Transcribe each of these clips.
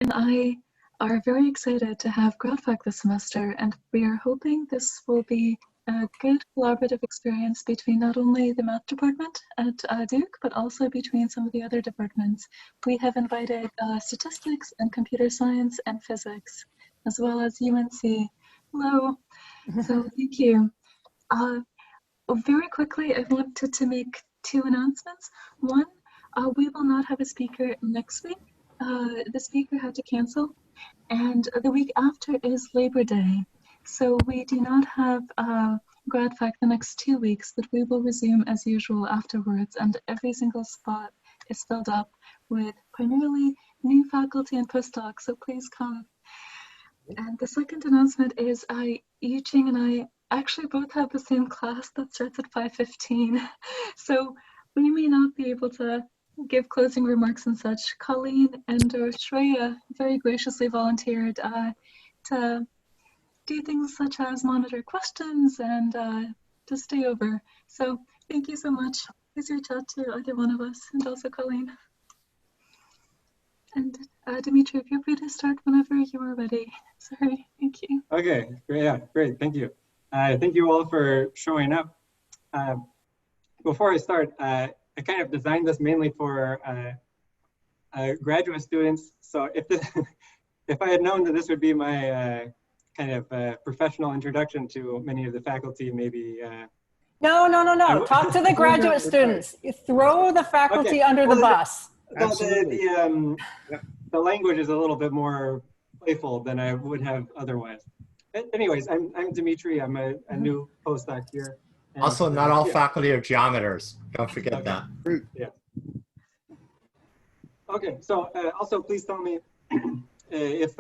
and I are very excited to have GradFac this semester, and we are hoping this will be a good collaborative experience between not only the math department at Duke, but also between some of the other departments. We have invited statistics and computer science and physics, as well as UNC. Hello. So thank you. Very quickly, I wanted to make two announcements. One, we will not have a speaker next week. The speaker had to cancel. And the week after is Labor Day. So we do not have GradFac the next 2 weeks, but we will resume as usual afterwards. And every single spot is filled up with primarily new faculty and postdocs, so please come. And the second announcement is Yu-Ching and I actually both have the same class that starts at 5:15. So we may not be able to give closing remarks and such. Colleen and Shreya very graciously volunteered to do things such as monitor questions and to stay over. So thank you so much. Please reach out to either one of us, and also Colleen. And Demetre, feel free to start whenever you are ready. Sorry, thank you. Okay, great, yeah, great, thank you. Thank you all for showing up. Before I start, I kind of designed this mainly for graduate students. So if I had known that this would be my kind of professional introduction to many of the faculty, maybe. No. Talk to the graduate students. You throw the faculty under the bus. The language is a little bit more playful than I would have otherwise. Anyways, I'm Demetre. I'm a new postdoc here. And also, not all faculty are geometers. Don't forget that. Yeah. Okay, so also please tell me if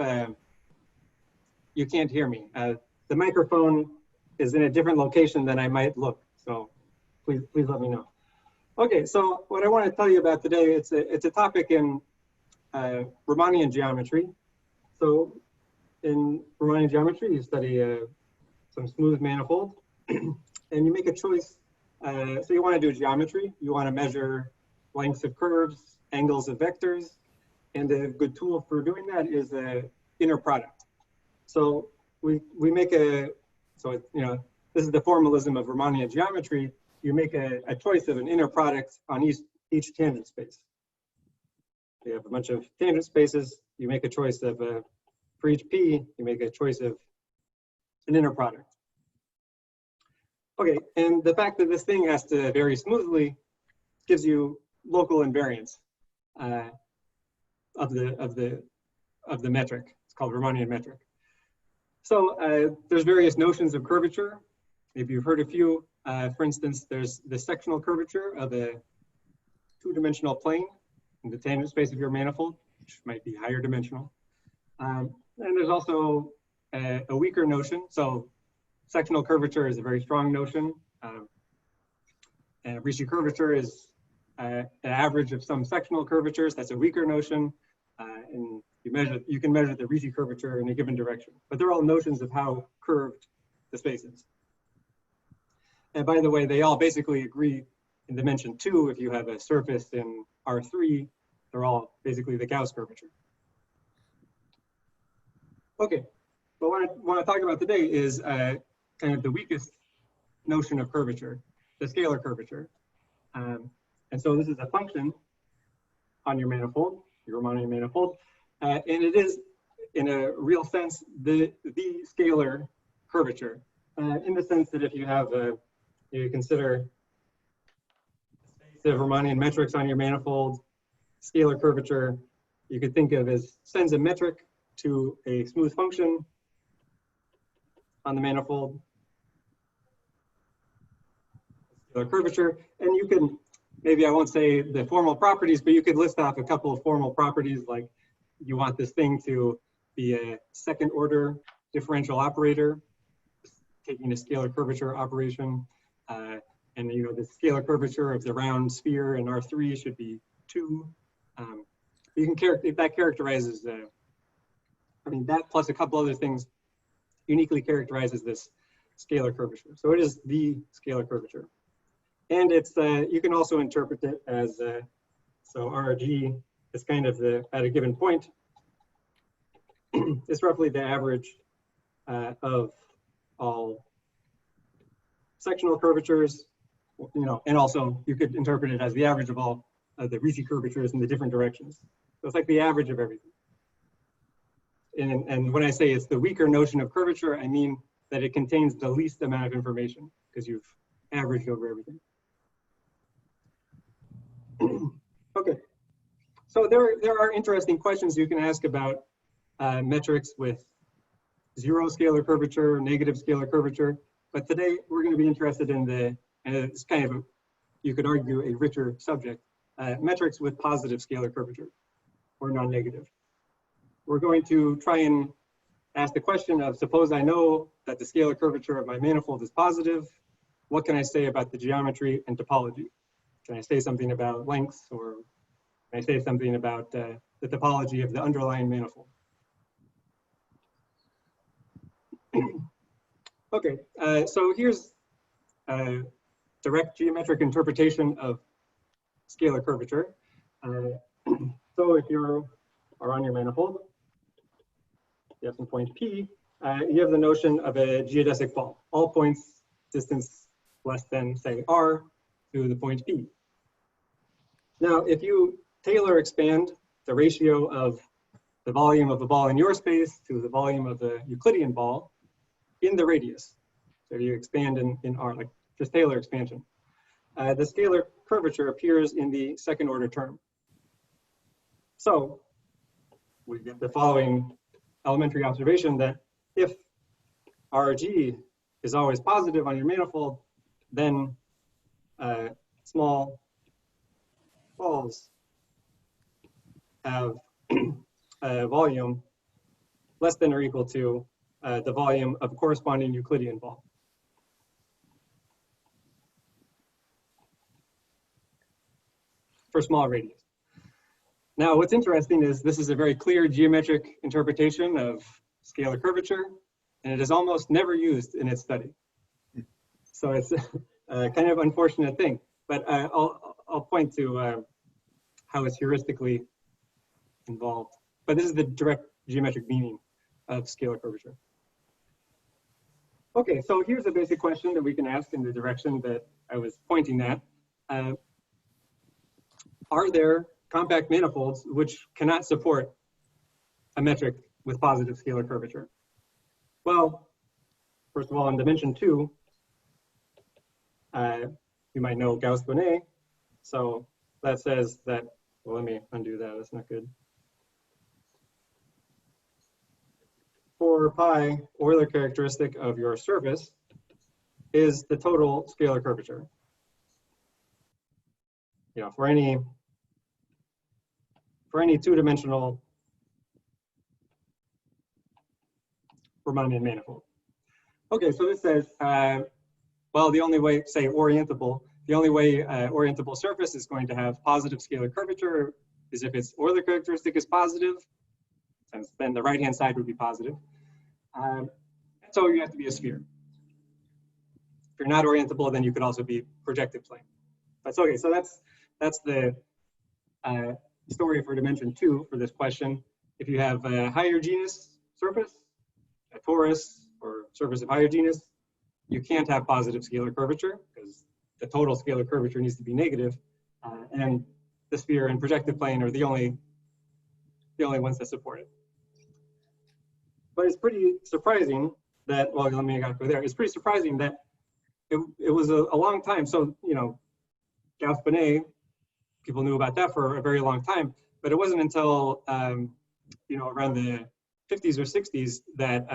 you can't hear me. The microphone is in a different location than I might look, so please let me know. Okay, so what I want to tell you about today, it's a topic in Riemannian geometry. So in Riemannian geometry, you study some smooth manifold, and you make a choice. So you want to do geometry. You want to measure lengths of curves, angles of vectors, and a good tool for doing that is an inner product. So we make this is the formalism of Riemannian geometry. You make a choice of an inner product on each tangent space. You have a bunch of tangent spaces. You make a choice of, for each P, you make a choice of an inner product. Okay, and the fact that this thing has to vary smoothly gives you local invariance of the metric. It's called Riemannian metric. So there's various notions of curvature. Maybe you've heard a few. For instance, there's the sectional curvature of a two-dimensional plane in the tangent space of your manifold, which might be higher dimensional. And there's also a weaker notion. So sectional curvature is a very strong notion. And Ricci curvature is an average of some sectional curvatures. That's a weaker notion. And you can measure the Ricci curvature in a given direction. But they're all notions of how curved the space is. And by the way, they all basically agree in dimension 2. If you have a surface in R3, they're all basically the Gauss curvature. Okay, but what I want to talk about today is kind of the weakest notion of curvature, the scalar curvature. And so this is a function on your manifold, your Riemannian manifold. And it is, in a real sense, the scalar curvature, in the sense that if you have you consider the Riemannian metrics on your manifold, scalar curvature, you could think of as sends a metric to a smooth function on the manifold, scalar curvature, and you can, maybe I won't say the formal properties, but you could list off a couple of formal properties, like you want this thing to be a second order differential operator, taking a scalar curvature operation. And the scalar curvature of the round sphere in R3 should be 2. You can if that characterizes, that plus a couple other things uniquely characterizes this scalar curvature. So it is the scalar curvature. And it's, you can also interpret it as, so RG is kind of at a given point, it's roughly the average of all sectional curvatures, and also you could interpret it as the average of all the Ricci curvatures in the different directions. So it's like the average of everything. And when I say it's the weaker notion of curvature, I mean that it contains the least amount of information because you've averaged over everything. Okay, so there are interesting questions you can ask about metrics with zero scalar curvature, negative scalar curvature, but today we're going to be interested in and it's kind of, you could argue, a richer subject, metrics with positive scalar curvature or non-negative. We're going to try and ask the question of, suppose I know that the scalar curvature of my manifold is positive, what can I say about the geometry and topology? Can I say something about lengths, or can I say something about the topology of the underlying manifold? Okay, so here's a direct geometric interpretation of scalar curvature. So if you are on your manifold, you have some point P, you have the notion of a geodesic ball. All points distance less than, say, R to the point P. Now, if you Taylor expand the ratio of the volume of a ball in your space to the volume of the Euclidean ball in the radius, so you expand in R, like just Taylor expansion, the scalar curvature appears in the second order term. So we get the following elementary observation that if RG is always positive on your manifold, then small balls have a volume less than or equal to the volume of a corresponding Euclidean ball. For small radius. Now, what's interesting is this is a very clear geometric interpretation of scalar curvature, and it is almost never used in its study. So it's a kind of unfortunate thing, but I'll point to how it's heuristically involved. But this is the direct geometric meaning of scalar curvature. Okay, so here's a basic question that we can ask in the direction that I was pointing at. Are there compact manifolds which cannot support a metric with positive scalar curvature? Well, first of all, in dimension 2, you might know Gauss-Bonnet. So that says that, well, let me undo that, that's not good. For pi, Euler characteristic of your surface is the total scalar curvature. For any two-dimensional Riemannian manifold. Okay, so this says, well, the only way, say, orientable, the only way orientable surface is going to have positive scalar curvature is if its Euler characteristic is positive, since then the right-hand side would be positive. So you have to be a sphere. If you're not orientable, then you could also be projective plane. That's okay, so that's the story for dimension 2 for this question. If you have a higher genus surface, a torus, or surface of higher genus, you can't have positive scalar curvature because the total scalar curvature needs to be negative, and the sphere and projective plane are the only ones that support it. But it's pretty surprising that, well, let me go there. It's pretty surprising that it was a long time. So, Gauss-Bonnet, people knew about that for a very long time, but it wasn't until, around the 50s or 60s that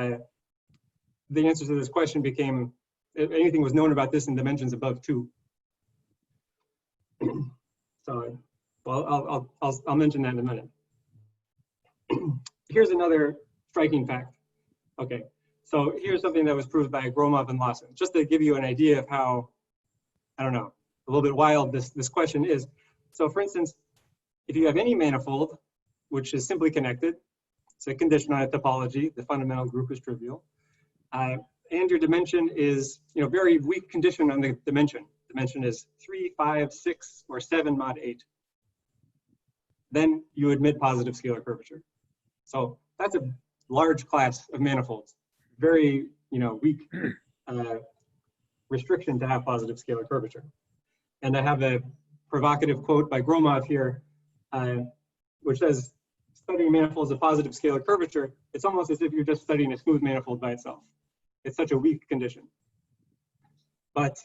the answer to this question became, if anything was known about this in dimensions above 2. So, well, I'll mention that in a minute. Here's another striking fact. Okay, so here's something that was proved by Gromov and Lawson, just to give you an idea of how, I don't know, a little bit wild this question is. So for instance, if you have any manifold, which is simply connected, it's a condition on a topology, the fundamental group is trivial, and your dimension is, very weak condition on the dimension. Dimension is 3, 5, 6, or 7 mod 8. Then you admit positive scalar curvature. So that's large class of manifolds, very weak restriction to have positive scalar curvature. And I have a provocative quote by Gromov here, which says, studying manifolds of positive scalar curvature, it's almost as if you're just studying a smooth manifold by itself. It's such a weak condition. But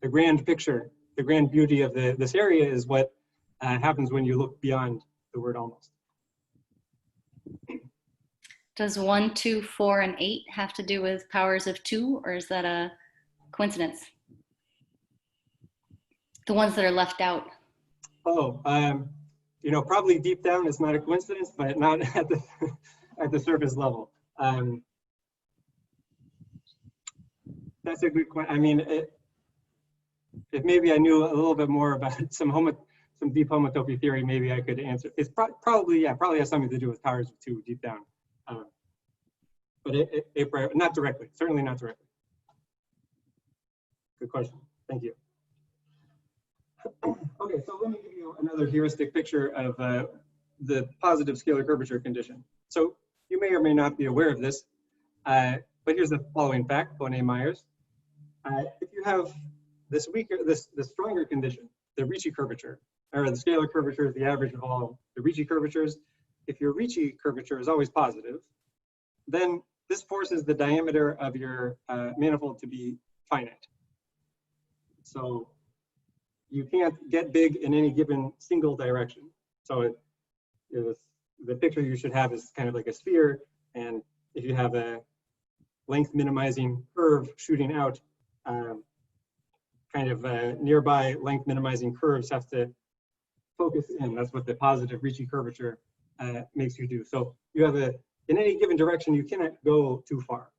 the grand picture, the grand beauty of this area is what happens when you look beyond the word almost. Does 1, 2, 4, and 8 have to do with powers of 2, or is that a coincidence? The ones that are left out. Oh, probably deep down it's not a coincidence, but not at the at the surface level. That's a good question. I mean, if maybe I knew a little bit more about some deep homotopy theory, maybe I could answer. It's probably has something to do with powers of 2 deep down, but not directly. Certainly not directly. Good question. Thank you. Okay, so let me give you another heuristic picture of the positive scalar curvature condition. So you may or may not be aware of this, but here's the following fact, Bonnet-Myers. If you have this stronger condition, the Ricci curvature, or the scalar curvature is the average of all the Ricci curvatures. If your Ricci curvature is always positive, then this forces the diameter of your manifold to be finite. So you can't get big in any given single direction. So the picture you should have is kind of like a sphere, and if you have a length minimizing curve shooting out, nearby length minimizing curves have to focus in. That's what the positive Ricci curvature makes you do. So you have in any given direction, you cannot go too far.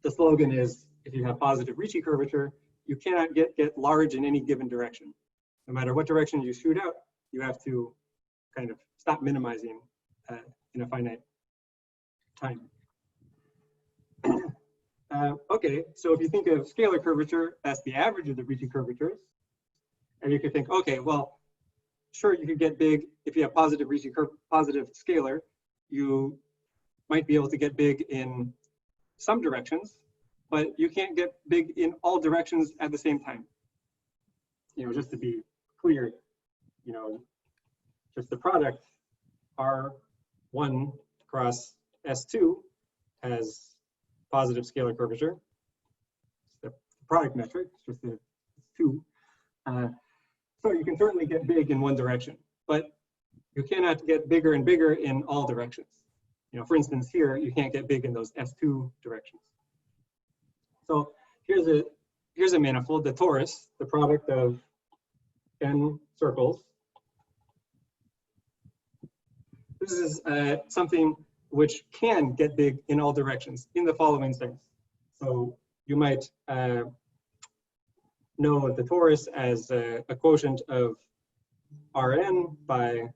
The slogan is, if you have positive Ricci curvature, you cannot get large in any given direction. No matter what direction you shoot out, you have to kind of stop minimizing in a finite time. Okay, so if you think of scalar curvature, that's the average of the Ricci curvatures. And you could think, okay, well, sure, you could get big if you have positive Ricci positive scalar. You might be able to get big in some directions, but you can't get big in all directions at the same time. Just to be clear, just the product R1 cross S2 has positive scalar curvature. It's the product metric, it's just it's 2. So you can certainly get big in one direction, but you cannot get bigger and bigger in all directions. For instance, here, you can't get big in those S2 directions. So here's a manifold, the torus, the product of n circles. This is something which can get big in all directions in the following sense. So you might know the torus as a quotient of Rn by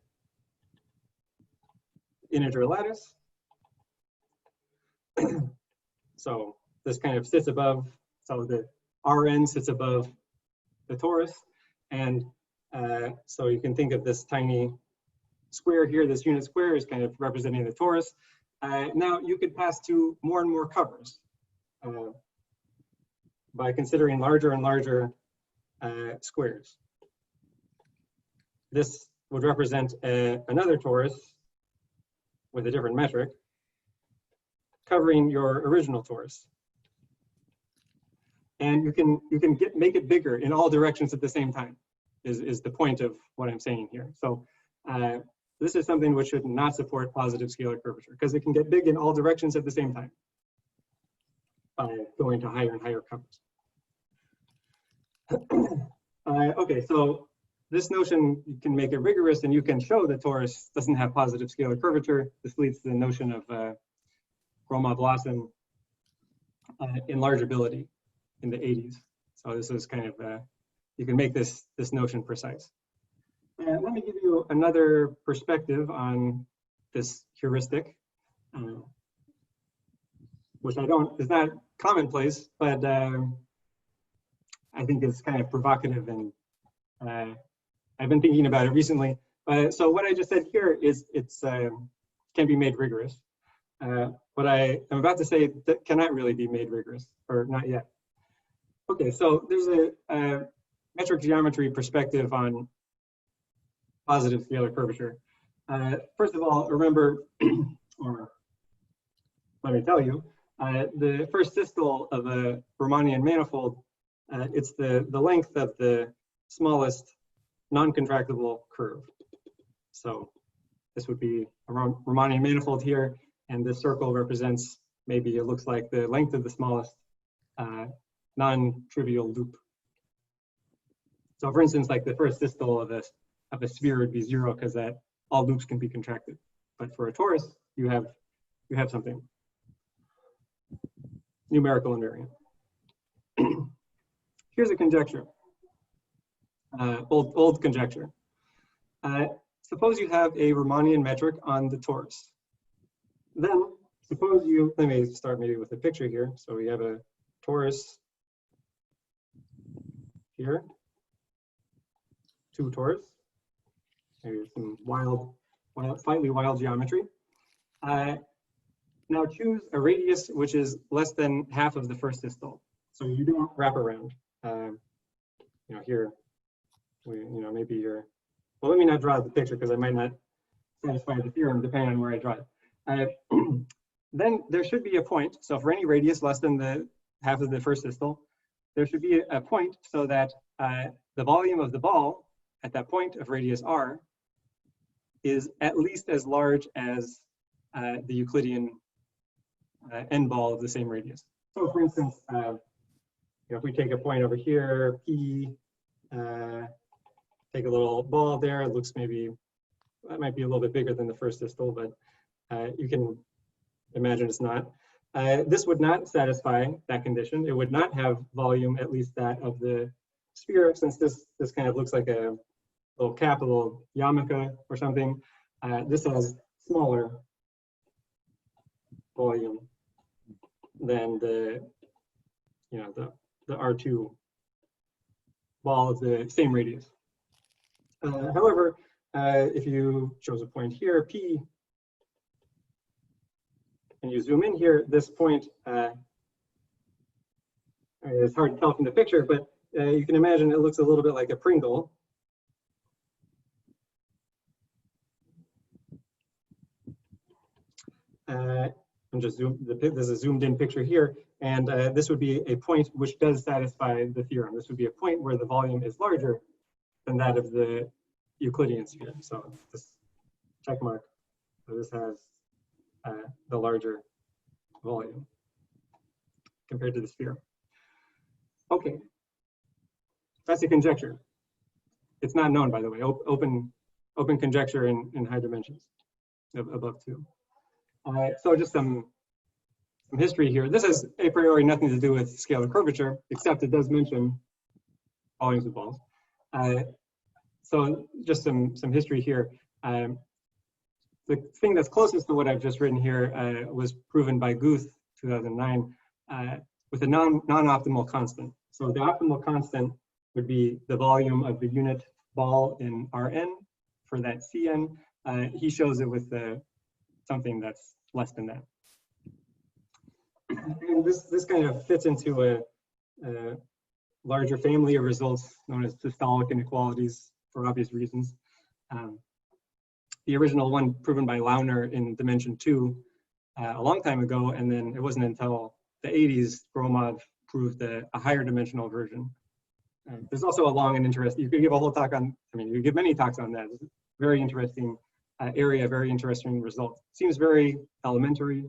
integer lattice. So this kind of sits above, so the Rn sits above the torus. And so you can think of this tiny square here, this unit square is kind of representing the torus. Now you could pass to more and more covers by considering larger and larger squares. This would represent another torus with a different metric covering your original torus. And you can make it bigger in all directions at the same time, is the point of what I'm saying here. So this is something which should not support positive scalar curvature, because it can get big in all directions at the same time by going to higher and higher covers. Okay, so this notion, you can make it rigorous and you can show that torus doesn't have positive scalar curvature. This leads to the notion of Gromov-Lawson enlargeability in the 80s. So this is kind of, you can make this notion precise. And let me give you another perspective on this heuristic, which is not commonplace, but I think it's kind of provocative, and I've been thinking about it recently. So what I just said here is it's can be made rigorous. What I am about to say that cannot really be made rigorous, or not yet. Okay, so there's a metric geometry perspective on positive scalar curvature. First of all, remember, or let me tell you, the first systole of a Riemannian manifold, it's the length of the smallest non-contractible curve. So this would be a Riemannian manifold here, and this circle represents, maybe it looks like the length of the smallest non-trivial loop. So for instance, like the first systole of a sphere would be 0 because that all loops can be contracted. But for a torus, you have something numerical invariant. Here's a conjecture, old conjecture. Suppose you have a Riemannian metric on the torus. Then suppose you, let me start maybe with a picture here. So we have a torus here, 2 torus. There's some slightly wild geometry. Now choose a radius which is less than half of the first systole. So you don't wrap around. Here, maybe you're, well, let me not draw the picture because I might not satisfy the theorem depending on where I draw it. Then there should be a point. So for any radius less than the half of the first systole, there should be a point so that the volume of the ball at that point of radius r is at least as large as the Euclidean n ball of the same radius. So for instance, if we take a point over here, P, take a little ball there, it looks maybe, that might be a little bit bigger than the first systole, but you can imagine it's not. This would not satisfy that condition. It would not have volume, at least that of the sphere, since this kind of looks like a little cap, a little yarmulke or something. This has smaller volume than the R2 ball of the same radius. However, if you chose a point here, P, and you zoom in here, this point, it's hard to tell from the picture, but you can imagine it looks a little bit like a Pringle. I'm just there's a zoomed in picture here, and this would be a point which does satisfy the theorem. This would be a point where the volume is larger than that of the Euclidean sphere. So this check mark, so this has the larger volume compared to the sphere. Okay, that's a conjecture. It's not known, by the way. Open conjecture in high dimensions above 2. So just some history here. This has a priori nothing to do with scalar curvature, except it does mention volumes of balls. So just some history here. The thing that's closest to what I've just written here was proven by Guth, 2009, with a non-optimal constant. So the optimal constant would be the volume of the unit ball in Rn for that Cn. He shows it with something that's less than that. And this kind of fits into a larger family of results known as systolic inequalities for obvious reasons. The original one proven by Launer in dimension 2 a long time ago, and then it wasn't until the 80s Gromov proved a higher dimensional version. There's also a long and interesting, you could give a whole talk on, I mean, you could give many talks on that. It's a very interesting area, very interesting result. Seems very elementary,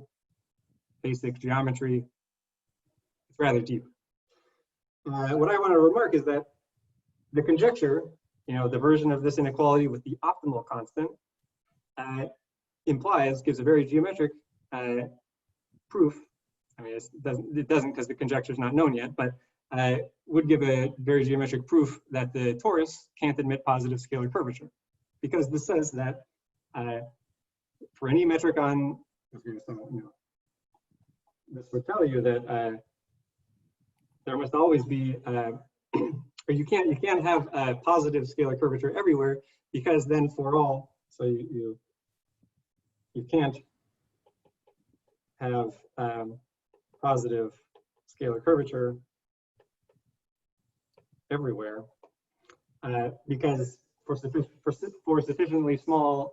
basic geometry. It's rather deep. What I want to remark is that the conjecture, the version of this inequality with the optimal constant, gives a very geometric proof. I mean, it doesn't because the conjecture is not known yet, but would give a very geometric proof that the torus can't admit positive scalar curvature, because this says that for any metric on, this would tell you that there must always be, or you can't have a positive scalar curvature everywhere, because then for all, so you you can't have positive scalar curvature everywhere because for sufficiently small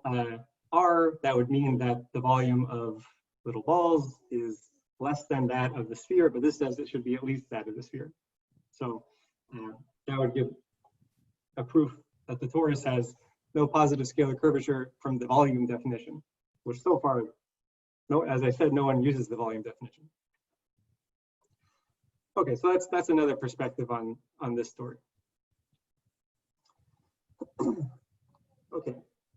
r, that would mean that the volume of little balls is less than that of the sphere, but this says it should be at least that of the sphere. So that would give a proof that the torus has no positive scalar curvature from the volume definition, which so far, no, as I said, no one uses the volume definition. Okay, so that's another perspective on this story. Okay,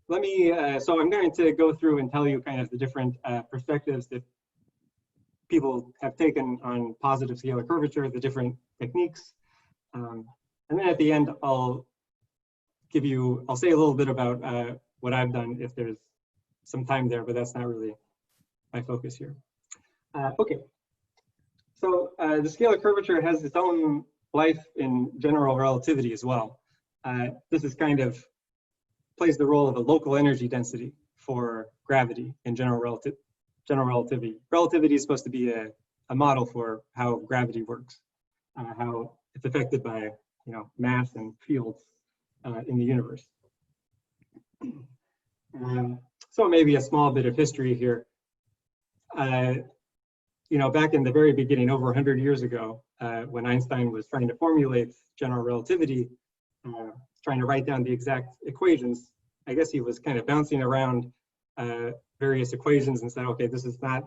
let me, so I'm going to go through and tell you kind of the different perspectives that people have taken on positive scalar curvature, the different techniques. And then at the end, I'll say a little bit about what I've done if there's some time there, but that's not really my focus here. Okay, so the scalar curvature has its own life in general relativity as well. This is kind of plays the role of a local energy density for gravity in general relativity. Relativity is supposed to be a model for how gravity works, how it's affected by mass and fields in the universe. So maybe a small bit of history here. Back in the very beginning, over 100 years ago, when Einstein was trying to formulate general relativity, trying to write down the exact equations, I guess he was kind of bouncing around various equations and said, okay, this is not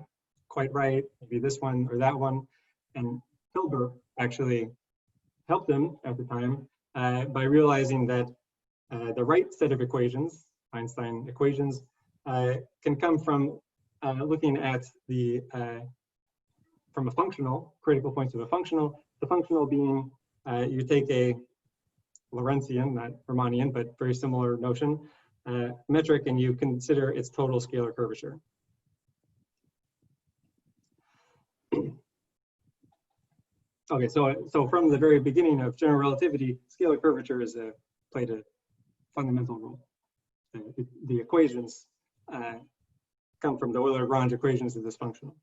quite right, maybe this one or that one. And Hilbert actually helped him at the time by realizing that the right set of equations, Einstein equations, can come from looking at from a functional, critical points of a functional, the functional being, you take a Lorentzian, not Riemannian, but very similar notion, metric, and you consider its total scalar curvature. Okay, so from the very beginning of general relativity, scalar curvature played a fundamental role. The equations come from the Euler-Lagrange equations of this functional.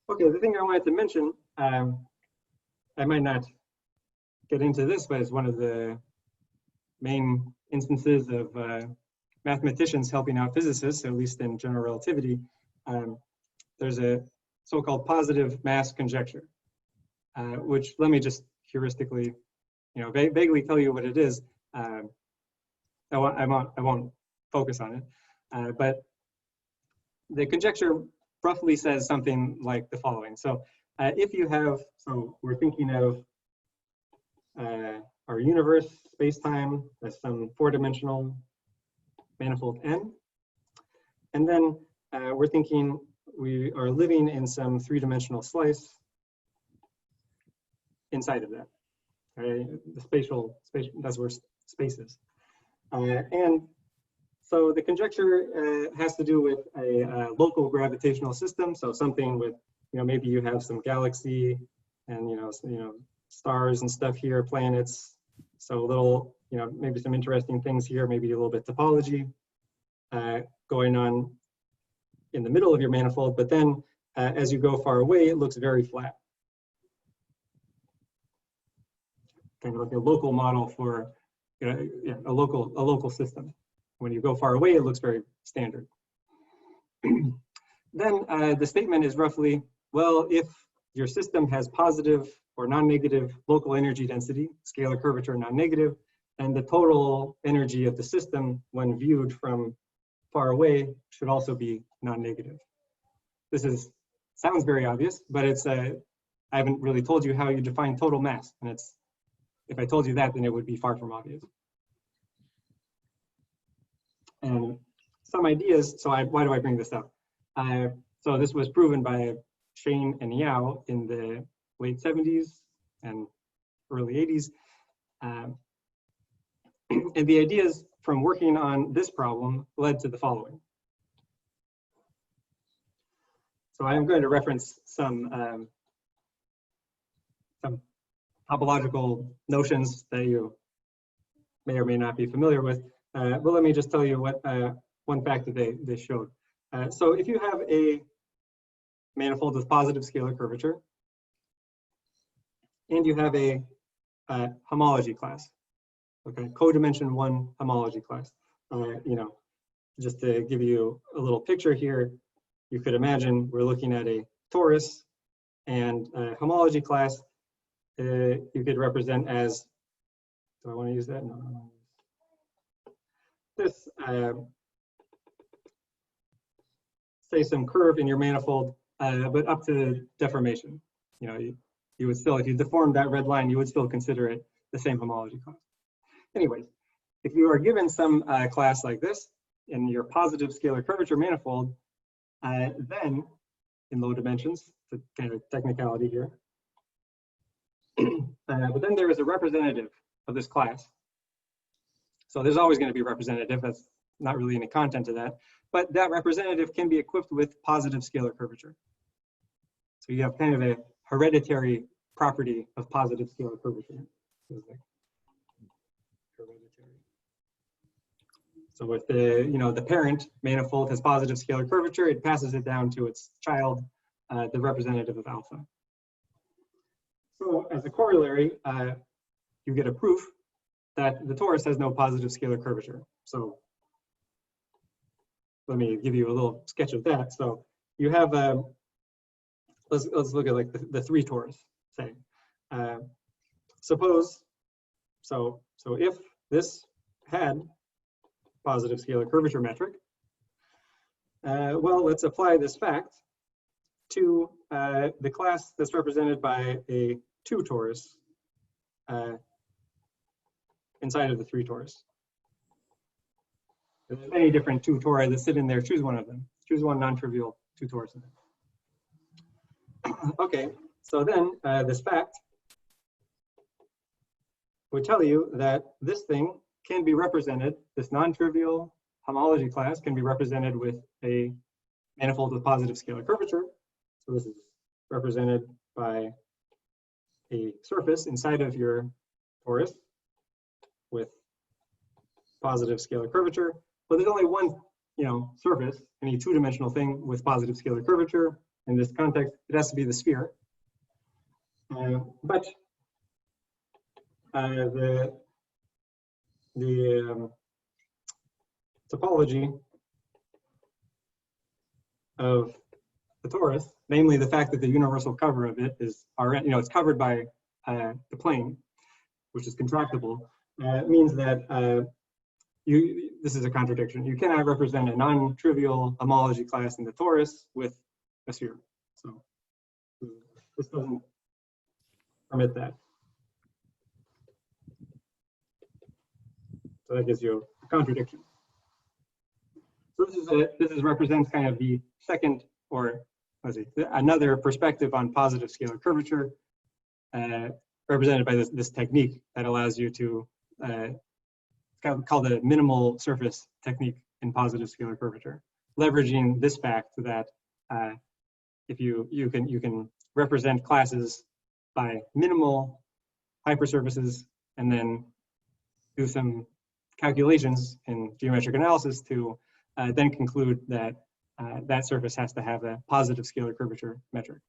Okay, the thing I wanted to mention, I might not get into this, but it's one of the main instances of mathematicians helping out physicists, at least in general relativity. There's a so-called positive mass conjecture, which let me just heuristically, vaguely tell you what it is. I won't focus on it, but the conjecture roughly says something like the following. So if you have, so we're thinking of our universe, space-time, as some four-dimensional manifold n. And then we're thinking we are living in some three-dimensional slice inside of that. Right? The spatial, that's where space is. And so the conjecture has to do with a local gravitational system. So something with, maybe you have some galaxy and, stars and stuff here, planets. So a little, maybe some interesting things here, maybe a little bit topology going on in the middle of your manifold. But then as you go far away, it looks very flat. Kind of like a local model for a local system. When you go far away, it looks very standard. Then the statement is roughly, well, if your system has positive or non-negative local energy density, scalar curvature non-negative, and the total energy of the system when viewed from far away should also be non-negative. This sounds very obvious, but I haven't really told you how you define total mass, and if I told you that, then it would be far from obvious. And some ideas, so why do I bring this up? So this was proven by Shane and Yao in the late 70s and early 80s. And the ideas from working on this problem led to the following. So I'm going to reference some topological notions that you may or may not be familiar with. But let me just tell you what one fact that they showed. So if you have a manifold with positive scalar curvature, and you have a homology class, okay, codimension 1 homology class. You know, just to give you a little picture here, you could imagine we're looking at a torus, and homology class you could represent as, do I want to use that? No. This, say some curve in your manifold, but up to deformation. You know, you would still, if you deformed that red line, you would still consider it the same homology class. Anyways, if you are given some class like this in your positive scalar curvature manifold, then in low dimensions, the kind of technicality here, but then there is a representative of this class. So there's always going to be representative. That's not really any content to that, but that representative can be equipped with positive scalar curvature. So you have kind of a hereditary property of positive scalar curvature. So if the parent manifold has positive scalar curvature, it passes it down to its child, the representative of alpha. So as a corollary, you get a proof that the torus has no positive scalar curvature. So let me give you a little sketch of that. So you have, let's look at like the 3 torus, say. Suppose, so if this had positive scalar curvature metric, well, let's apply this fact to the class that's represented by a 2 torus inside of the 3 torus. If there's any different 2 tori that sit in there, choose one of them. Choose one non-trivial 2 torus in there. Okay, so then this fact would tell you that this thing can be represented, this non-trivial homology class can be represented with a manifold with positive scalar curvature. So this is represented by a surface inside of your torus with positive scalar curvature. But there's only one, surface, any 2-dimensional thing with positive scalar curvature. In this context, it has to be the sphere. But the topology of the torus, namely the fact that the universal cover of it is Rn, it's covered by the plane, which is contractible, means that this is a contradiction. You cannot represent a non-trivial homology class in the torus with a sphere. So this doesn't permit that. So that gives you a contradiction. So this represents kind of the second, or let's see, another perspective on positive scalar curvature, represented by this technique that allows you to called the minimal surface technique in positive scalar curvature, leveraging this fact that if you can represent classes by minimal hypersurfaces and then do some calculations in geometric analysis to then conclude that that surface has to have a positive scalar curvature metric.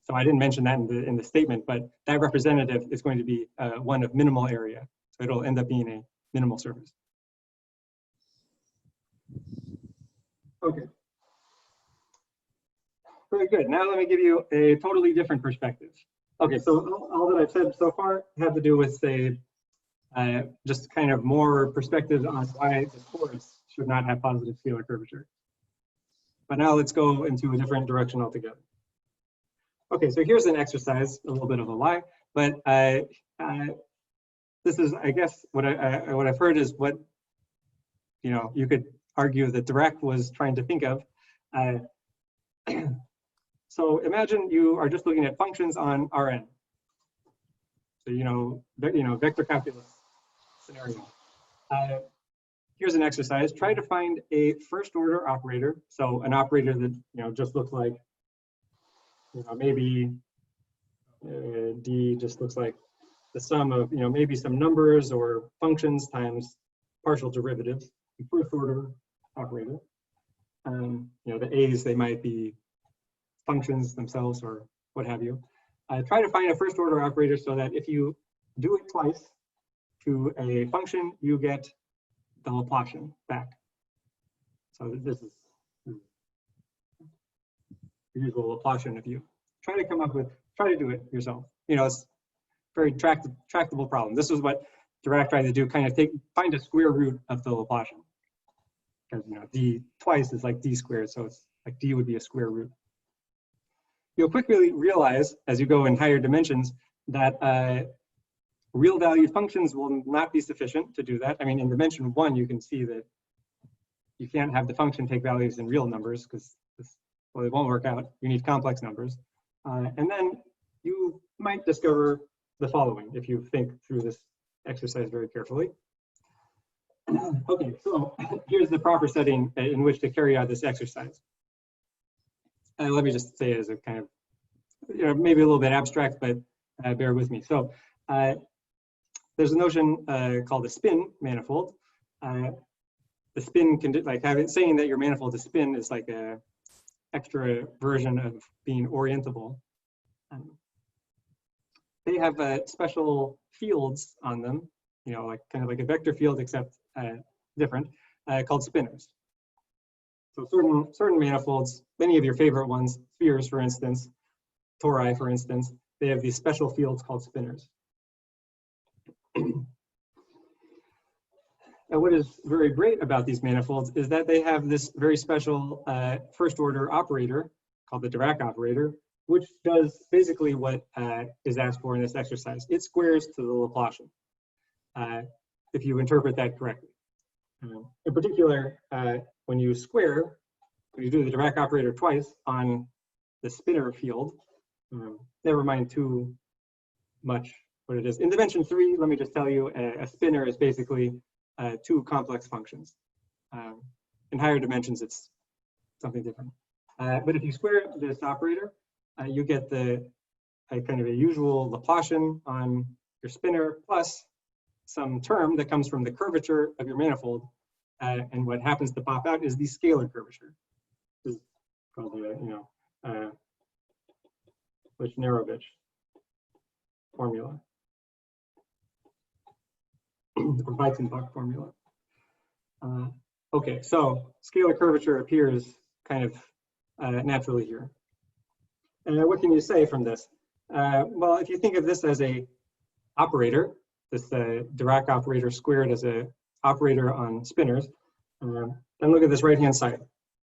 So I didn't mention that in the statement, but that representative is going to be one of minimal area. So it'll end up being a minimal surface. Okay. Very good. Now let me give you a totally different perspective. Okay, so all that I've said so far have to do with, say, just kind of more perspectives on why the torus should not have positive scalar curvature. But now let's go into a different direction altogether. Okay, so here's an exercise, a little bit of a lie, but this is, I guess, what I've heard is what, you could argue that Dirac was trying to think of. So imagine you are just looking at functions on Rn. So, vector calculus scenario. Here's an exercise. Try to find a first order operator. So an operator that, just looks like, maybe D just looks like the sum of, maybe some numbers or functions times partial derivatives. the first order operator. You know, the A's, they might be functions themselves or what have you. Try to find a first order operator so that if you do it twice to a function, you get the Laplacian back. So this is the usual Laplacian if you try to come up with, try to do it yourself. You know, it's a very tractable problem. This is what Dirac tried to do, kind of find a square root of the Laplacian. Because, you know, d twice is like d squared, so it's like d would be a square root. You'll quickly realize as you go in higher dimensions that real valued functions will not be sufficient to do that. I mean, in dimension 1, you can see that you can't have the function take values in real numbers because, well, it won't work out. You need complex numbers. And then you might discover the following if you think through this exercise very carefully. Okay, so here's the proper setting in which to carry out this exercise. Let me just say it as a kind of, you know, maybe a little bit abstract, but bear with me. So there's a notion called a spin manifold. The spin can, like, saying that your manifold is spin is like a extra version of being orientable. They have special fields on them, you know, like kind of like a vector field, except different, called spinors. So certain manifolds, many of your favorite ones, spheres, for instance, tori, for instance, they have these special fields called spinors. And what is very great about these manifolds is that they have this very special first order operator called the Dirac operator, which does basically what is asked for in this exercise. It squares to the Laplacian, if you interpret that correctly. In particular, when you square, when you do the Dirac operator twice on the spinor field, never mind too much what it is. In dimension 3, let me just tell you, a spinor is basically 2 complex functions. In higher dimensions, it's something different. But if you square this operator, you get the kind of a usual Laplacian on your spinor plus some term that comes from the curvature of your manifold. And what happens to pop out is the scalar curvature. This is called the, you know, Wojnarowicz formula, or Weizenbach formula. Okay, so scalar curvature appears kind of naturally here. And what can you say from this? Well, if you think of this as a operator, this Dirac operator squared as a operator on spinors, then look at this right-hand side.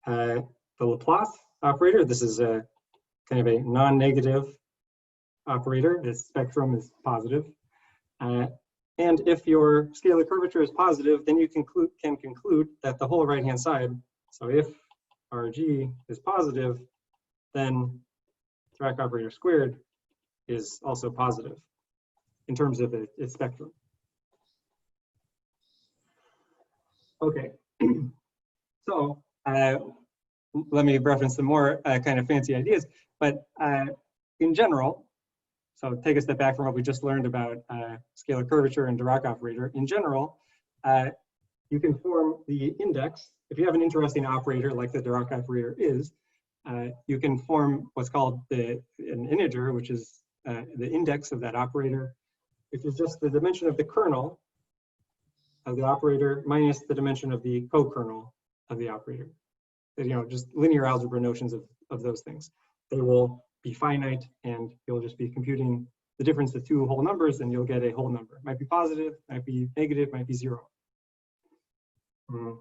The Laplace operator, this is a kind of a non-negative operator. Its spectrum is positive. And if your scalar curvature is positive, then you can conclude that the whole right-hand side, so if Rg is positive, then Dirac operator squared is also positive in terms of its spectrum. Okay, so let me reference some more kind of fancy ideas, but in general, so take a step back from what we just learned about scalar curvature and Dirac operator. In general, you can form the index. If you have an interesting operator like the Dirac operator is, you can form what's called an integer, which is the index of that operator, which is just the dimension of the kernel of the operator minus the dimension of the co-kernel of the operator. You know, just linear algebra notions of those things. They will be finite, and you'll just be computing the difference of 2 whole numbers, and you'll get a whole number. Might be positive, might be negative, might be 0. And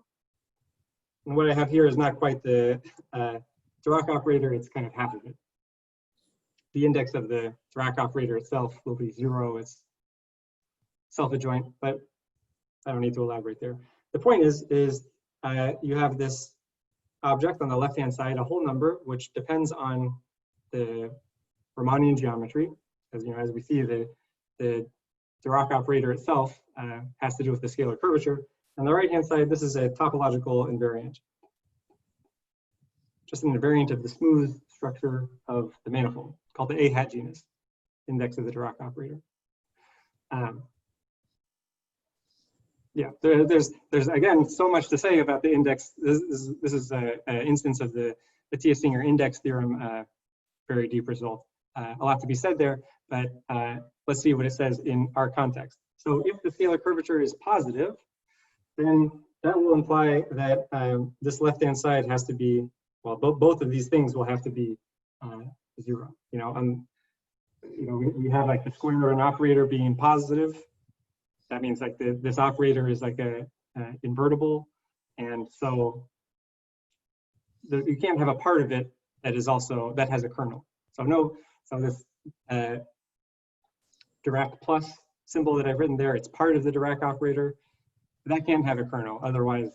what I have here is not quite the Dirac operator, it's kind of half of it. The index of the Dirac operator itself will be 0. It's self-adjoint, but I don't need to elaborate there. The point is you have this object on the left-hand side, a whole number, which depends on the Riemannian geometry. As you know, as we see, the Dirac operator itself has to do with the scalar curvature. On the right-hand side, this is a topological invariant, just an invariant of the smooth structure of the manifold, called the A hat genus, index of the Dirac operator. yeah, there's again so much to say about the index. This is an instance of the T-Singer index theorem, very deep result. A lot to be said there, but let's see what it says in our context. So if the scalar curvature is positive, then that will imply that this left-hand side has to be, well, both of these things will have to be 0. You know, we have like the square of an operator being positive. That means like this operator is like a invertible, and so you can't have a part of it that is also that has a kernel. So this Dirac plus symbol that I've written there, it's part of the Dirac operator. That can't have a kernel. Otherwise,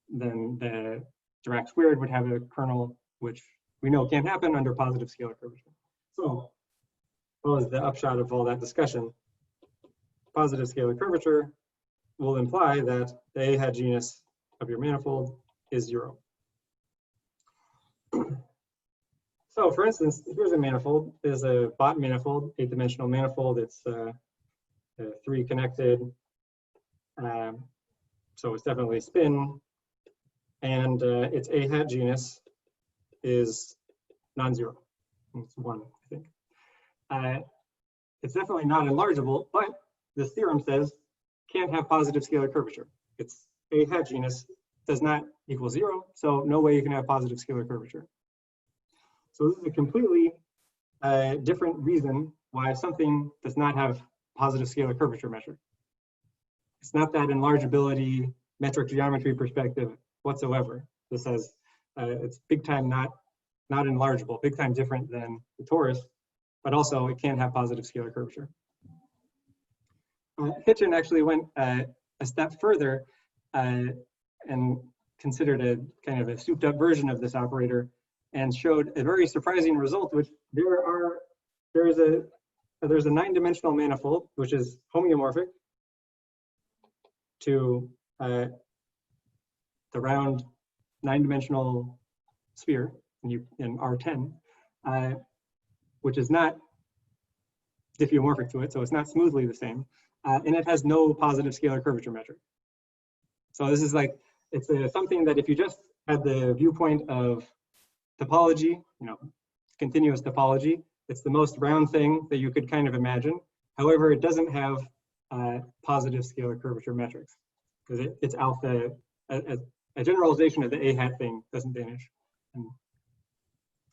then the Dirac squared would have a kernel, which we know can't happen under positive scalar curvature. So, what was the upshot of all that discussion? Positive scalar curvature will imply that the A-hat genus of your manifold is 0. So, for instance, here's a manifold. There's a Bott manifold, 8-dimensional manifold. It's 3 connected. So it's definitely spin, and its A-hat genus is non-zero. It's 1, I think. It's definitely not enlargeable, but this theorem says can't have positive scalar curvature. Its A-hat genus does not equal 0, so no way you can have positive scalar curvature. So this is a completely different reason why something does not have positive scalar curvature metric. It's not that enlargeability metric geometry perspective whatsoever. This has it's big time not enlargeable, big time different than the torus, but also it can't have positive scalar curvature. Hitchin actually went a step further and considered a kind of a souped up version of this operator and showed a very surprising result, which there's a 9-dimensional manifold which is homeomorphic to the round 9-dimensional sphere in R10, which is not diffeomorphic to it, so it's not smoothly the same, and it has no positive scalar curvature metric. So this is like, it's something that if you just had the viewpoint of topology, continuous topology, it's the most round thing that you could kind of imagine. However, it doesn't have positive scalar curvature metrics because it's alpha. A generalization of the A-hat thing doesn't vanish. And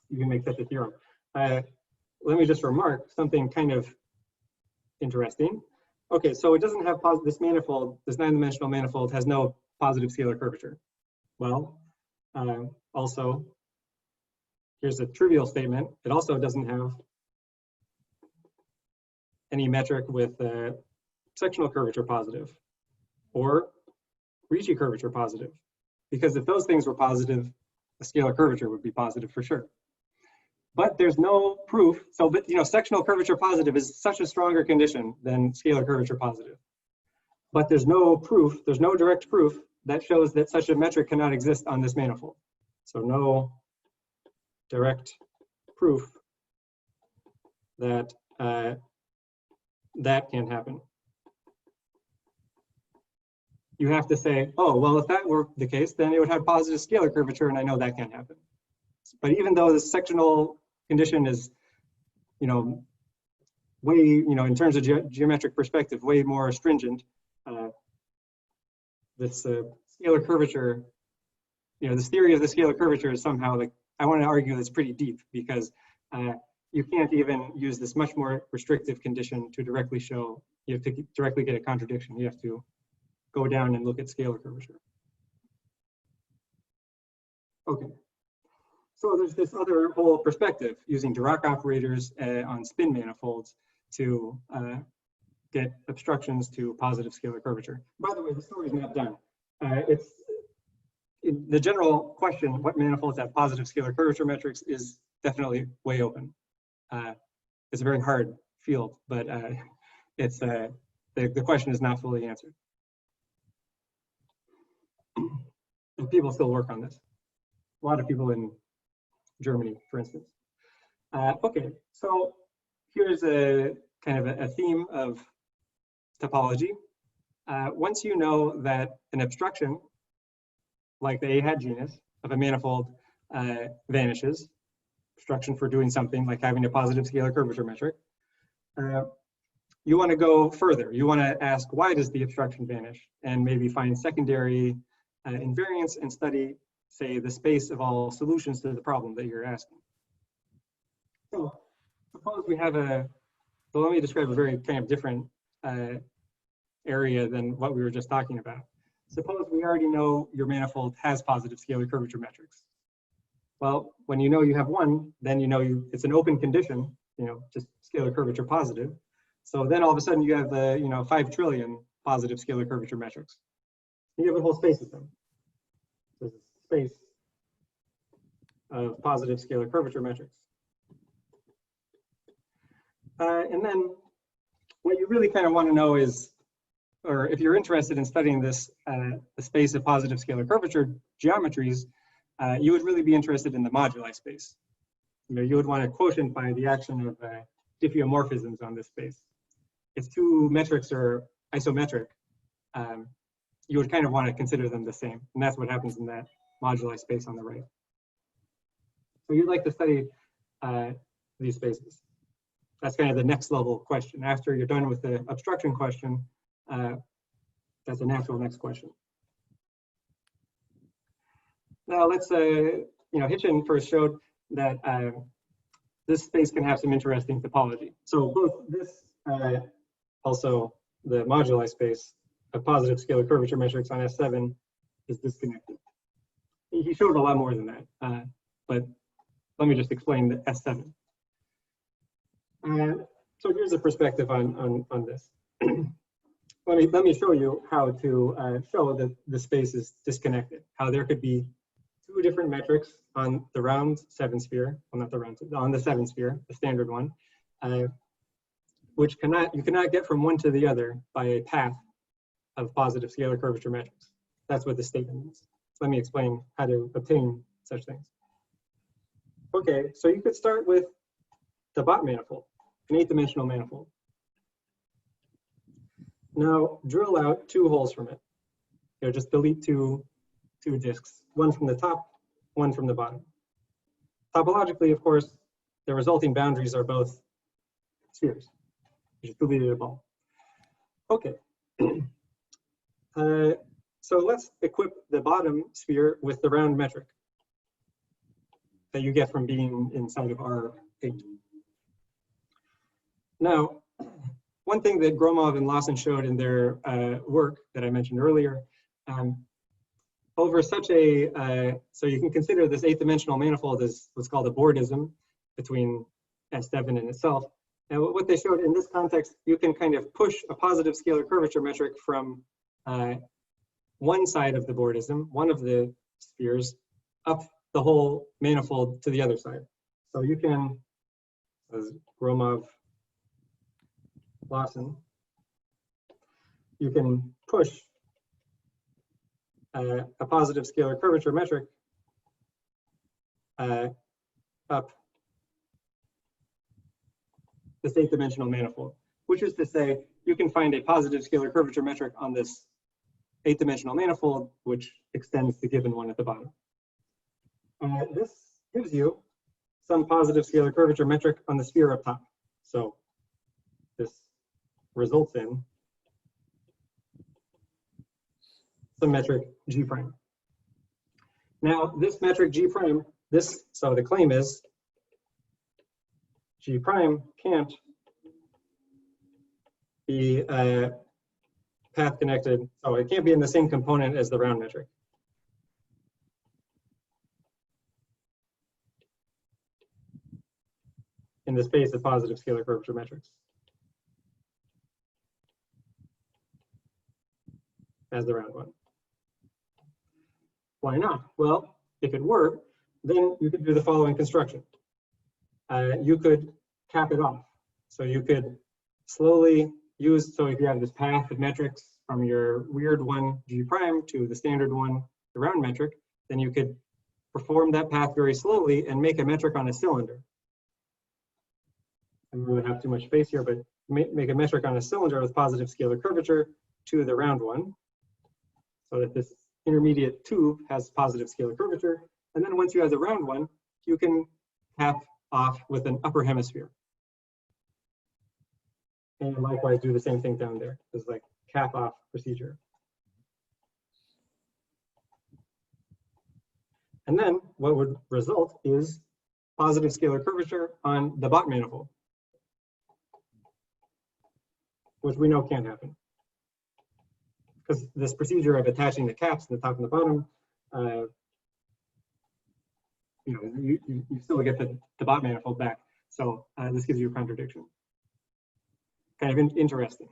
you can make such a theorem. Let me just remark something kind of interesting. Okay, so it doesn't have this manifold, this 9-dimensional manifold has no positive scalar curvature. Well, also, here's a trivial statement. It also doesn't have any metric with sectional curvature positive or Ricci curvature positive. Because if those things were positive, the scalar curvature would be positive for sure. But there's no proof. So, but sectional curvature positive is such a stronger condition than scalar curvature positive. But there's no proof, there's no direct proof that shows that such a metric cannot exist on this manifold. So no direct proof that that can happen. You have to say, oh, well, if that were the case, then it would have positive scalar curvature, and I know that can't happen. But even though the sectional condition is, way, in terms of geometric perspective, way more stringent, this scalar curvature, this theory of the scalar curvature is somehow, like, I want to argue that's pretty deep because you can't even use this much more restrictive condition to directly show, you have to directly get a contradiction. You have to go down and look at scalar curvature. Okay, so there's this other whole perspective using Dirac operators on spin manifolds to get obstructions to positive scalar curvature. By the way, the story's not done. It's the general question, what manifolds have positive scalar curvature metrics, is definitely way open. It's a very hard field, but it's the question is not fully answered. And people still work on this. A lot of people in Germany, for instance. Okay, so here's a kind of a theme of topology. once you know that an obstruction, like the A-hat genus of a manifold, vanishes, obstruction for doing something like having a positive scalar curvature metric, you want to go further. You want to ask, why does the obstruction vanish? And maybe find secondary invariants and study, say, the space of all solutions to the problem that you're asking. So suppose we have so let me describe a very kind of different area than what we were just talking about. Suppose we already know your manifold has positive scalar curvature metrics. Well, when you know you have one, then you know it's an open condition, just scalar curvature positive. So then all of a sudden you have 5 trillion positive scalar curvature metrics. You have a whole space of them. There's a space of positive scalar curvature metrics. And then what you really kind of want to know is, or if you're interested in studying this, the space of positive scalar curvature geometries, you would really be interested in the moduli space. You would want to quotientify the action of diffeomorphisms on this space. If two metrics are isometric, you would kind of want to consider them the same. And that's what happens in that moduli space on the right. So you'd like to study these spaces. That's kind of the next level question. After you're done with the obstruction question, that's a natural next question. Now let's, Hitchin first showed that this space can have some interesting topology. So both this, also the moduli space of positive scalar curvature metrics on S7 is disconnected. He showed a lot more than that, but let me just explain the S7. So here's a perspective on this. Let me show you how to show that the space is disconnected, how there could be two different metrics on the round 7 sphere, well, not the round, on the 7 sphere, the standard one, which you cannot get from one to the other by a path of positive scalar curvature metrics. That's what the statement means. Let me explain how to obtain such things. Okay, so you could start with the Bott manifold, an 8-dimensional manifold. Now drill out 2 holes from it. Just delete two disks, one from the top, one from the bottom. Topologically, of course, the resulting boundaries are both spheres. You just deleted a ball. Okay. So let's equip the bottom sphere with the round metric that you get from being inside of R8. Now, one thing that Gromov and Lawson showed in their work that I mentioned earlier, over such a, so you can consider this 8-dimensional manifold as what's called a Bordism between S7 and itself. And what they showed in this context, you can kind of push a positive scalar curvature metric from one side of the Bordism, one of the spheres, up the whole manifold to the other side. So you can, as Gromov, Lawson, you can push a positive scalar curvature metric up this 8-dimensional manifold, which is to say you can find a positive scalar curvature metric on this 8-dimensional manifold, which extends the given one at the bottom. This gives you some positive scalar curvature metric on the sphere up top. So this results in some metric G prime. Now this metric G prime, so the claim is G prime can't be path connected, so it can't be in the same component as the round metric. In the space of positive scalar curvature metrics as the round one. Why not? Well, if it were, then you could do the following construction. You could cap it off. So you could slowly use, so if you have this path of metrics from your weird one G prime to the standard one, the round metric, then you could perform that path very slowly and make a metric on a cylinder. I don't really have too much space here, but make a metric on a cylinder with positive scalar curvature, to the round one, so that this intermediate tube has positive scalar curvature. And then once you have the round one, you can cap off with an upper hemisphere. And likewise do the same thing down there. It's like cap off procedure. And then what would result is positive scalar curvature on the Bott manifold, which we know can't happen. Because this procedure of attaching the caps in the top and the bottom, you still get the Bott manifold back. So this gives you a contradiction. Kind of interesting.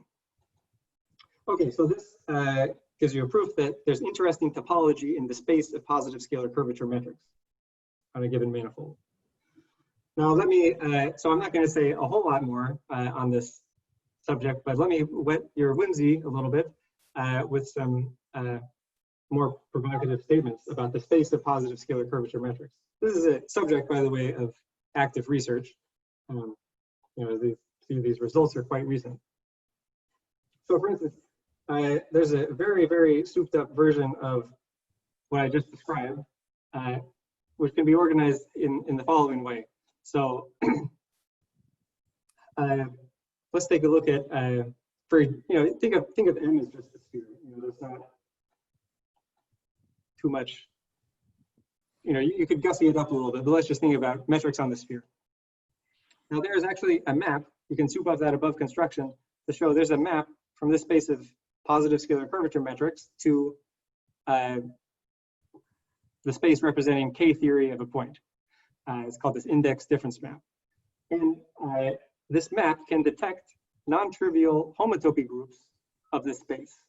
Okay, so this gives you a proof that there's interesting topology in the space of positive scalar curvature metrics on a given manifold. Now let me, so I'm not going to say a whole lot more on this subject, but let me whet your whimsy a little bit with some more provocative statements about the space of positive scalar curvature metrics. This is a subject, by the way, of active research. These results are quite recent. So for instance, there's a very, very souped up version of what I just described, which can be organized in the following way. So let's take a look at, think of M as just a sphere. There's not too much, you could gussy it up a little bit, but let's just think about metrics on the sphere. Now there's actually a map, you can soup up that above construction to show there's a map from this space of positive scalar curvature metrics to the space representing K theory of a point. It's called this index difference map. And this map can detect non-trivial homotopy groups of this space.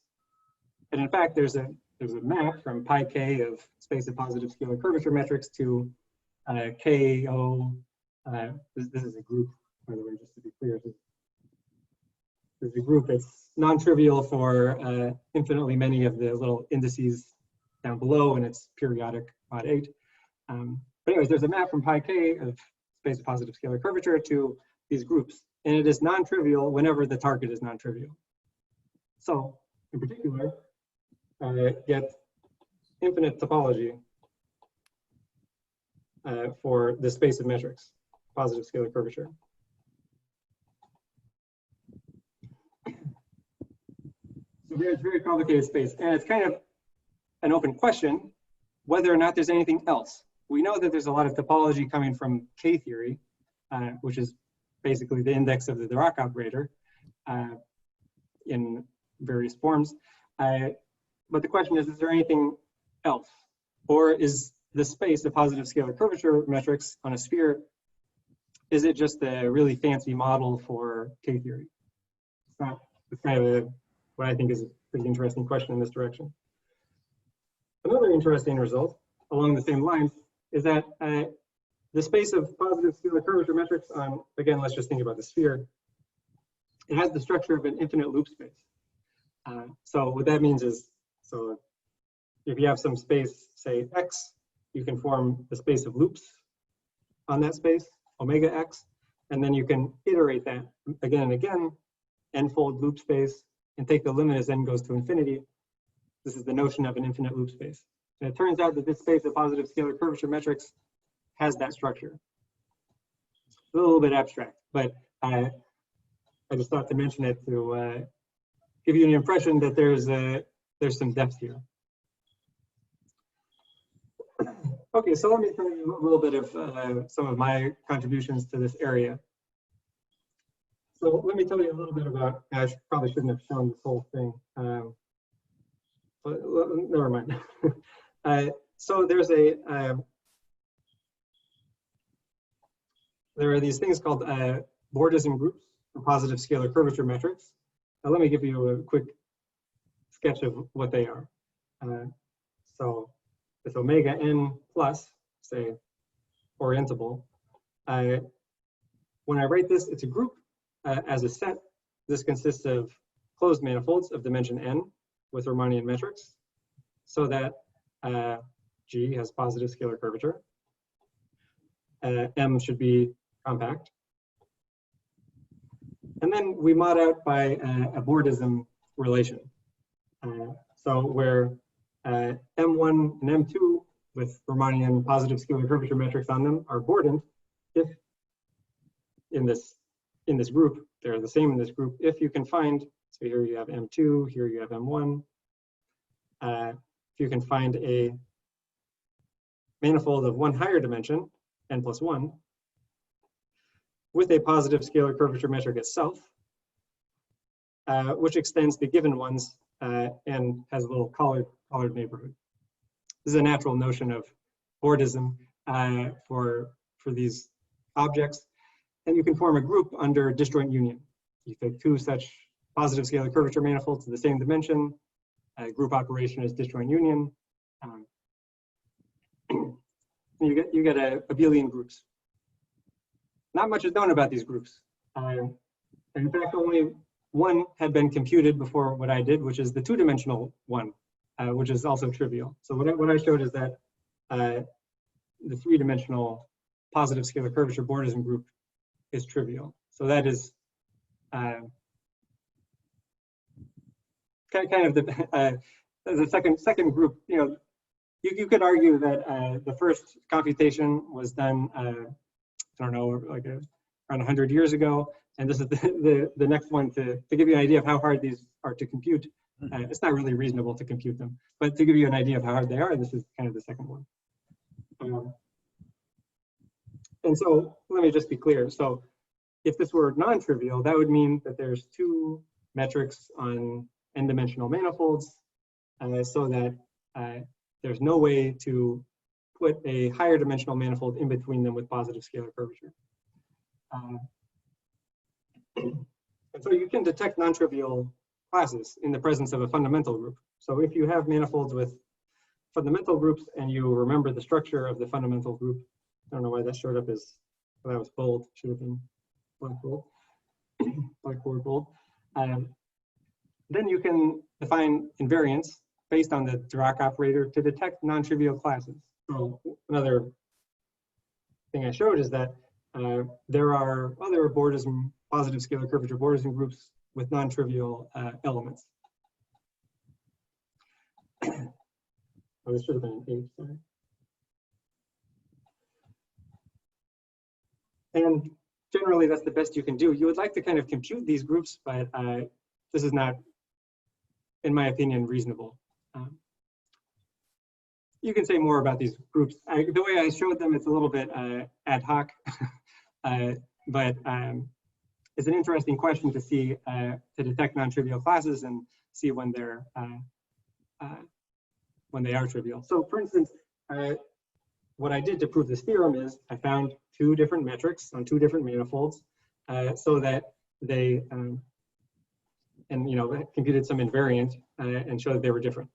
And in fact, there's a map from pi k of space of positive scalar curvature metrics to KO. This is a group, by the way, just to be clear. There's a group that's non-trivial for infinitely many of the little indices down below, and it's periodic mod 8. But anyways, there's a map from pi k of space of positive scalar curvature to these groups, and it is non-trivial whenever the target is non-trivial. So, in particular, get infinite topology for the space of metrics, positive scalar curvature. So there's very complicated space, and it's kind of an open question whether or not there's anything else. We know that there's a lot of topology coming from K theory, which is basically the index of the Dirac operator in various forms. But the question is there anything else? Or is the space of positive scalar curvature metrics on a sphere, is it just a really fancy model for K theory? It's not. It's kind of what I think is a pretty interesting question in this direction. Another interesting result along the same lines is that the space of positive scalar curvature metrics on, again, let's just think about the sphere. It has the structure of an infinite loop space. So what that means is, so if you have some space, say X, you can form the space of loops on that space, omega X, and then you can iterate that again and again, n-fold loop space, and take the limit as n goes to infinity. This is the notion of an infinite loop space. And it turns out that this space of positive scalar curvature metrics has that structure. A little bit abstract, but I just thought to mention it to give you an impression that there's some depth here. Okay, so let me tell you a little bit of some of my contributions to this area. So let me tell you a little bit about, I probably shouldn't have shown this whole thing, but never mind. So there's there are these things called Bordism groups for positive scalar curvature metrics. Now let me give you a quick sketch of what they are. So this omega n plus, say, orientable. When I write this, it's a group as a set. This consists of closed manifolds of dimension n with Riemannian metrics, so that G has positive scalar curvature. M should be compact. And then we mod out by a Bordism relation. So where M1 and M2 with Riemannian positive scalar curvature metrics on them are bordant, if in this group, they're the same in this group, if you can find, so here you have M2, here you have M1, if you can find a manifold of one higher dimension, n plus 1, with a positive scalar curvature metric itself, which extends the given ones and has a little colored neighborhood. This is a natural notion of bordism for these objects. And you can form a group under disjoint union. You take two such positive scalar curvature manifolds to the same dimension. Group operation is disjoint union. You get abelian groups. Not much is known about these groups. In fact, only one had been computed before what I did, which is the two-dimensional one, which is also trivial. So what I showed is that the three-dimensional positive scalar curvature bordism group is trivial. So that is kind of the second group. You know, you could argue that the first computation was done, I don't know, like around 100 years ago, and this is the next one to give you an idea of how hard these are to compute. It's not really reasonable to compute them, but to give you an idea of how hard they are, this is kind of the second one. And so let me just be clear. So if this were non-trivial, that would mean that there's two metrics on n-dimensional manifolds, so that there's no way to put a higher dimensional manifold in between them with positive scalar curvature. And so you can detect non-trivial classes in the presence of a fundamental group. So if you have manifolds with fundamental groups and you remember the structure of the fundamental group, I don't know why that showed up as, well, that was bold, should have been blackboard bold. Then you can define invariance based on the Dirac operator to detect non-trivial classes. So another thing I showed is that there are other bordism, positive scalar curvature bordism groups with non-trivial elements. Oh, this should have been an 8, sorry. And generally, that's the best you can do. You would like to kind of compute these groups, but this is not, in my opinion, reasonable. You can say more about these groups. The way I showed them, it's a little bit ad hoc, but it's an interesting question to see, to detect non-trivial classes and see when they are trivial. So for instance, what I did to prove this theorem is I found two different metrics on two different manifolds, so that they, computed some invariant and showed they were different.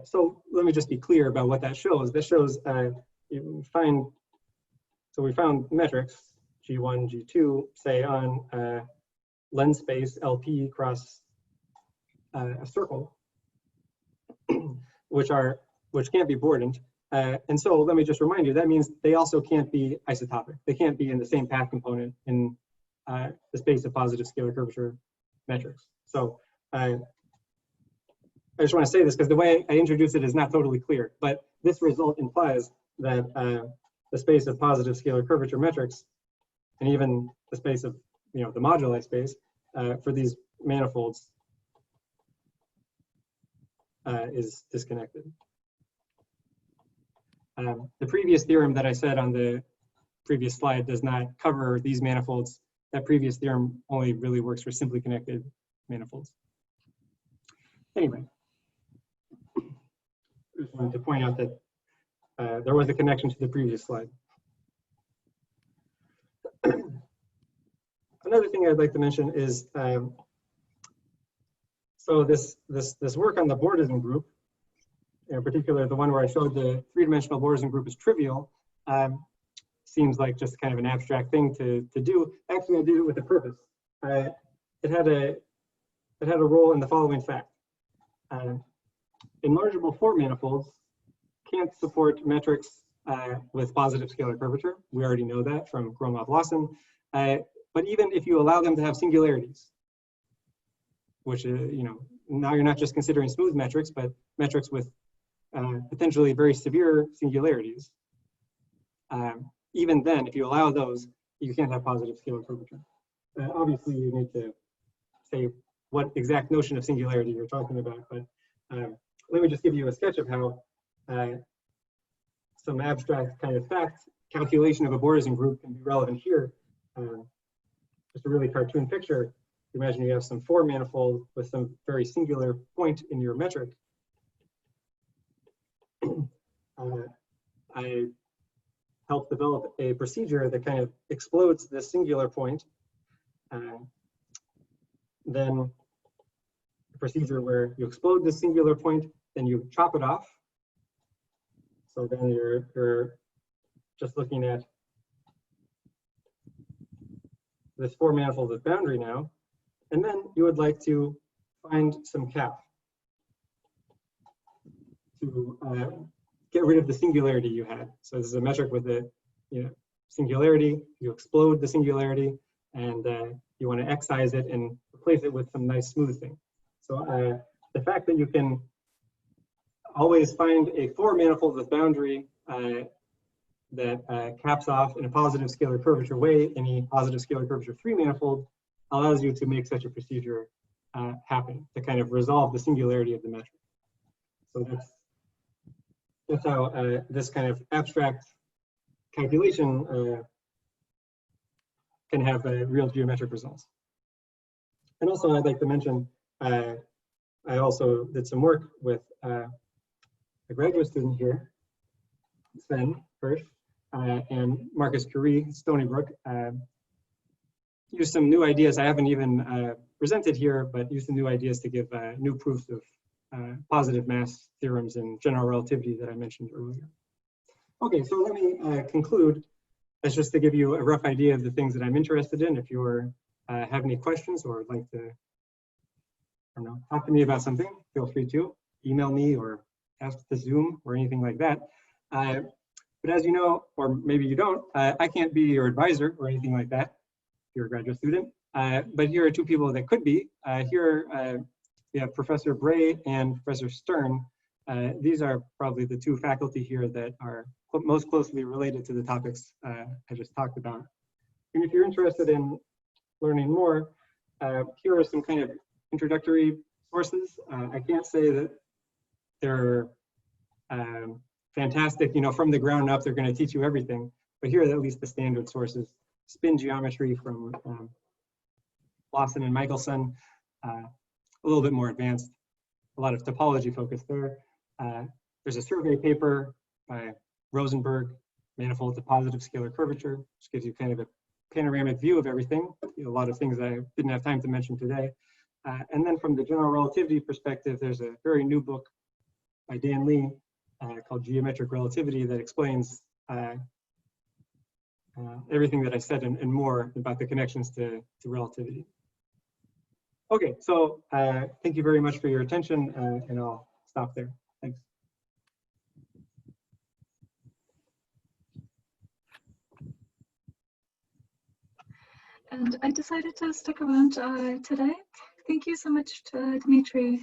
So let me just be clear about what that shows. This shows we found metrics G1, G2, say on lens space LP across a circle, which can't be bordant. And so let me just remind you, that means they also can't be isotopic. They can't be in the same path component in the space of positive scalar curvature metrics. So I just want to say this because the way I introduce it is not totally clear, but this result implies that the space of positive scalar curvature metrics, and even the space of, the moduli space for these manifolds is disconnected. The previous theorem that I said on the previous slide does not cover these manifolds. That previous theorem only really works for simply connected manifolds. Anyway, I just wanted to point out that there was a connection to the previous slide. Another thing I'd like to mention is, so this work on the bordism group, in particular the one where I showed the three-dimensional bordism group is trivial, seems like just kind of an abstract thing to do. Actually, I did it with a purpose. It had a role in the following fact. Enlargeable four manifolds can't support metrics with positive scalar curvature. We already know that from Gromov-Lawson. But even if you allow them to have singularities, which you know, now you're not just considering smooth metrics, but metrics with potentially very severe singularities. Even then, if you allow those, you can't have positive scalar curvature. Obviously, you need to say what exact notion of singularity you're talking about, but let me just give you a sketch of how some abstract kind of fact calculation of a Boresian group can be relevant here. Just a really cartoon picture. Imagine you have some 4 manifold with some very singular point in your metric. I helped develop a procedure that kind of explodes this singular point. Then a procedure where you explode this singular point, then you chop it off. So then you're just looking at this 4 manifold with boundary now. And then you would like to find some cap to get rid of the singularity you had. So this is a metric with a singularity. You explode the singularity, and you want to excise it and replace it with some nice smooth thing. So the fact that you can always find a 4 manifold with boundary that caps off in a positive scalar curvature way any positive scalar curvature 3 manifold allows you to make such a procedure happen, to kind of resolve the singularity of the metric. So that's how this kind of abstract calculation can have real geometric results. And also, I'd like to mention, I also did some work with a graduate student here, Sven Hirsch, and Marcus Curie, Stony Brook. Used some new ideas I haven't even presented here, but used some new ideas to give new proofs of positive mass theorems in general relativity that I mentioned earlier. Okay, so let me conclude. That's just to give you a rough idea of the things that I'm interested in. If you have any questions or would like to, I don't know, talk to me about something, feel free to email me or ask the Zoom or anything like that. But as you know, or maybe you don't, I can't be your advisor or anything like that if you're a graduate student. But here are 2 people that could be. Here we have Professor Bray and Professor Stern. These are probably the 2 faculty here that are most closely related to the topics I just talked about. And if you're interested in learning more, here are some kind of introductory sources. I can't say that they're fantastic, from the ground up, they're going to teach you everything, but here are at least the standard sources. Spin geometry from Lawson and Michelson, a little bit more advanced, a lot of topology focus there. There's a survey paper by Rosenberg, manifolds of positive scalar curvature, which gives you kind of a panoramic view of everything, a lot of things I didn't have time to mention today. And then from the general relativity perspective, there's a very new book by Dan Lee called Geometric Relativity that explains everything that I said and more about the connections to relativity. Okay, so thank you very much for your attention, and I'll stop there. Thanks. And I decided to stick around today. Thank you so much to Demetre